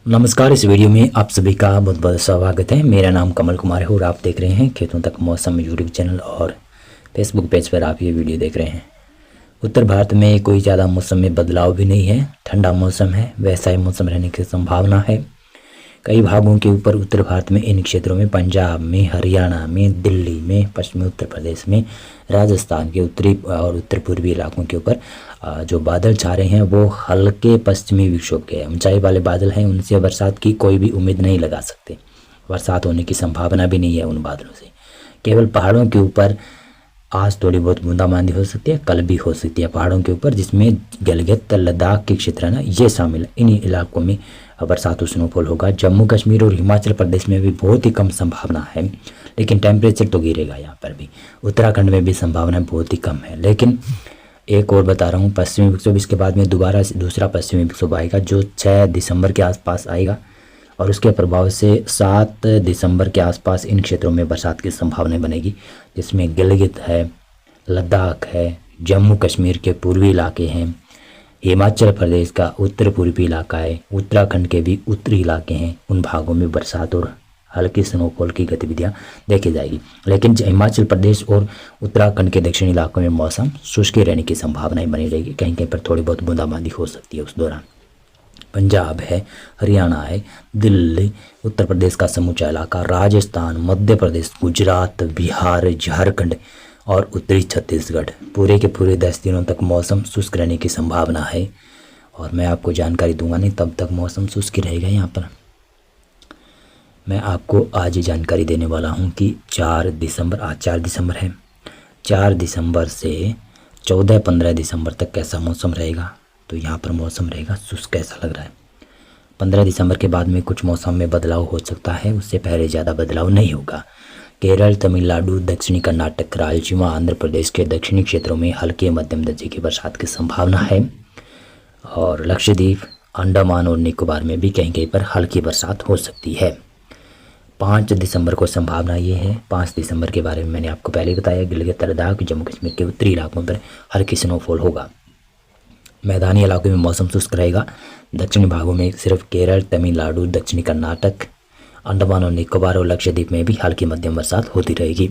नमस्कार। इस वीडियो में आप सभी का बहुत बहुत स्वागत है। मेरा नाम कमल कुमार है और आप देख रहे हैं खेतों तक मौसम यूट्यूब चैनल और फेसबुक पेज पर आप ये वीडियो देख रहे हैं। उत्तर भारत में कोई ज़्यादा मौसम में बदलाव भी नहीं है, ठंडा मौसम है, वैसा ही मौसम रहने की संभावना है। कई भागों के ऊपर उत्तर भारत में इन क्षेत्रों में पंजाब में, हरियाणा में, दिल्ली में, पश्चिमी उत्तर प्रदेश में, राजस्थान के उत्तरी और उत्तर पूर्वी इलाकों के ऊपर जो बादल छा रहे हैं वो हल्के पश्चिमी विक्षोभ के ऊंचाई वाले बादल हैं। उनसे बरसात की कोई भी उम्मीद नहीं लगा सकते, बरसात होने की संभावना भी नहीं है उन बादलों से। केवल पहाड़ों के ऊपर आज थोड़ी बहुत बूंदाबांदी हो सकती है, कल भी हो सकती है पहाड़ों के ऊपर, जिसमें गिलगित लद्दाख के क्षेत्र है ना, ये शामिल है। इन इलाकों में बरसात और स्नोफॉल होगा। जम्मू कश्मीर और हिमाचल प्रदेश में भी बहुत ही कम संभावना है, लेकिन टेम्परेचर तो गिरेगा यहाँ पर भी। उत्तराखंड में भी संभावना बहुत ही कम है। लेकिन एक और बता रहा हूँ, पश्चिमी विक्षोभ इसके बाद में दोबारा दूसरा पश्चिमी विक्षोभ आएगा जो 6 दिसंबर के आसपास आएगा और उसके प्रभाव से 7 दिसंबर के आसपास इन क्षेत्रों में बरसात की संभावना बनेगी, जिसमें गिलगित है, लद्दाख है, जम्मू कश्मीर के पूर्वी इलाके हैं, हिमाचल प्रदेश का उत्तर पूर्वी इलाका है, उत्तराखंड के भी उत्तरी इलाके हैं। उन भागों में बरसात और हल्की स्नोफॉल की गतिविधियां देखी जाएगी। लेकिन हिमाचल प्रदेश और उत्तराखंड के दक्षिणी इलाकों में मौसम शुष्क रहने की संभावनाएं बनी रहेगी। कहीं कहीं पर थोड़ी बहुत बूंदाबांदी हो सकती है उस दौरान। पंजाब है, हरियाणा है, दिल्ली, उत्तर प्रदेश का समूचा इलाका, राजस्थान, मध्य प्रदेश, गुजरात, बिहार, झारखंड और उत्तरी छत्तीसगढ़, पूरे के पूरे 10 दिनों तक मौसम शुष्क रहने की संभावना है। और मैं आपको जानकारी दूंगा नहीं, तब तक मौसम शुष्क रहेगा। यहाँ पर मैं आपको आज ही जानकारी देने वाला हूँ कि 4 दिसंबर, आज 4 दिसंबर है, 4 दिसंबर से 14-15 दिसंबर तक कैसा मौसम रहेगा। तो यहाँ पर मौसम रहेगा शुष्क, कैसा लग रहा है। 15 दिसंबर के बाद में कुछ मौसम में बदलाव हो सकता है, उससे पहले ज़्यादा बदलाव नहीं होगा। केरल, तमिलनाडु, दक्षिणी कर्नाटक, रायलसीमा, आंध्र प्रदेश के दक्षिणी क्षेत्रों में हल्के मध्यम दर्जे की बरसात की संभावना है। और लक्षद्वीप, अंडमान और निकोबार में भी कहीं कहीं पर हल्की बरसात हो सकती है। 5 दिसंबर को संभावना ये है। 5 दिसंबर के बारे में मैंने आपको पहले ही बताया। गिलगित लद्दाख, जम्मू कश्मीर के उत्तरी इलाकों पर हल्की स्नोफॉल होगा। मैदानी इलाकों में मौसम शुष्क रहेगा। दक्षिणी भागों में सिर्फ केरल, तमिलनाडु, दक्षिणी कर्नाटक, अंडमान और निकोबार और लक्षद्वीप में भी हल्की मध्यम बरसात होती रहेगी।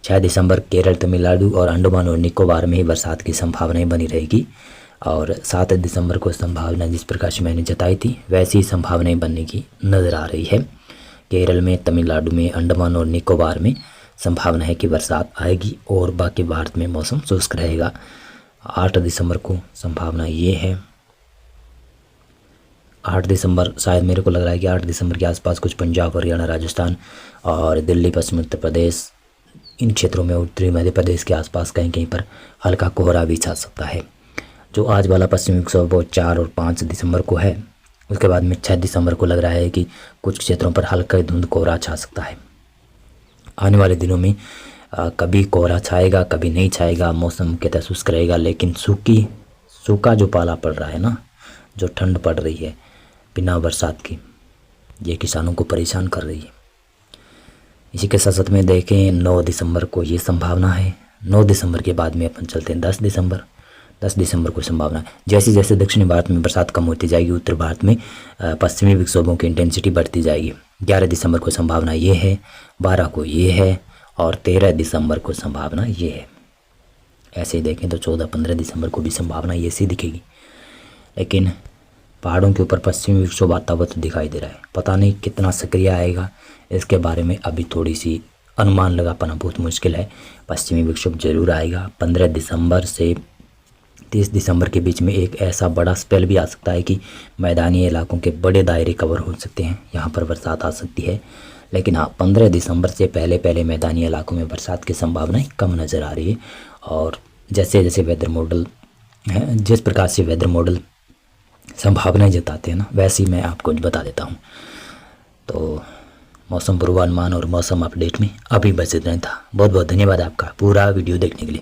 6 दिसंबर केरल, तमिलनाडु और अंडमान और निकोबार में ही बरसात की संभावनाएं बनी रहेगी। और 7 दिसंबर को संभावना जिस प्रकार से मैंने जताई थी वैसी ही संभावनाएं बनने की नज़र आ रही है। केरल में, तमिलनाडु में, अंडमान और निकोबार में संभावना है कि बरसात आएगी और बाकी भारत में मौसम शुष्क रहेगा। 8 दिसंबर को संभावना ये है। 8 दिसंबर शायद मेरे को लग रहा है कि 8 दिसंबर के आसपास कुछ पंजाब, हरियाणा, राजस्थान और दिल्ली, पश्चिमी उत्तर प्रदेश, इन क्षेत्रों में उत्तरी मध्य प्रदेश के आसपास कहीं कहीं पर हल्का कोहरा भी छा सकता है। जो आज वाला पश्चिमी विक्षोभ वो 4 और 5 दिसंबर को है। उसके बाद में 6 दिसंबर को लग रहा है कि कुछ क्षेत्रों पर हल्का धुंध कोहरा छा सकता है। आने वाले दिनों में कभी कोहरा छाएगा, कभी नहीं छाएगा, मौसम के तहत शुष्क रहेगा। लेकिन सूखा जो पाला पड़ रहा है ना, जो ठंड पड़ रही है बिना बरसात की, ये किसानों को परेशान कर रही है। इसी के साथ साथ में देखें 9 दिसंबर को ये संभावना है। 9 दिसंबर के बाद में अपन चलते हैं 10 दिसंबर। 10 दिसंबर को संभावना है जैसे जैसे दक्षिणी भारत में बरसात कम होती जाएगी, उत्तर भारत में पश्चिमी विक्षोभों की इंटेंसिटी बढ़ती जाएगी। 11 दिसंबर को संभावना ये है, 12 को ये है और 13 दिसंबर को संभावना ये है। ऐसे ही देखें तो 14-15 दिसंबर को भी संभावना ये सी दिखेगी। लेकिन पहाड़ों के ऊपर पश्चिमी विक्षोभ आता हुआ तो दिखाई दे रहा है। पता नहीं कितना सक्रिय आएगा, इसके बारे में अभी थोड़ी सी अनुमान लगा पाना बहुत मुश्किल है। पश्चिमी विक्षोभ जरूर आएगा। 15 दिसंबर से 30 दिसंबर के बीच में एक ऐसा बड़ा स्पेल भी आ सकता है कि मैदानी इलाकों के बड़े दायरे कवर हो सकते हैं, यहाँ पर बरसात आ सकती है। लेकिन हाँ, 15 दिसंबर से पहले पहले मैदानी इलाकों में बरसात की संभावनाएं कम नज़र आ रही है। और जैसे जैसे वेदर मॉडल है, जिस प्रकार से वेदर मॉडल संभावनाएं जताते हैं ना, वैसे ही मैं आपको बता देता हूँ। तो मौसम पूर्वानुमान और मौसम अपडेट में अभी बस इतना था। बहुत बहुत धन्यवाद आपका पूरा वीडियो देखने के लिए।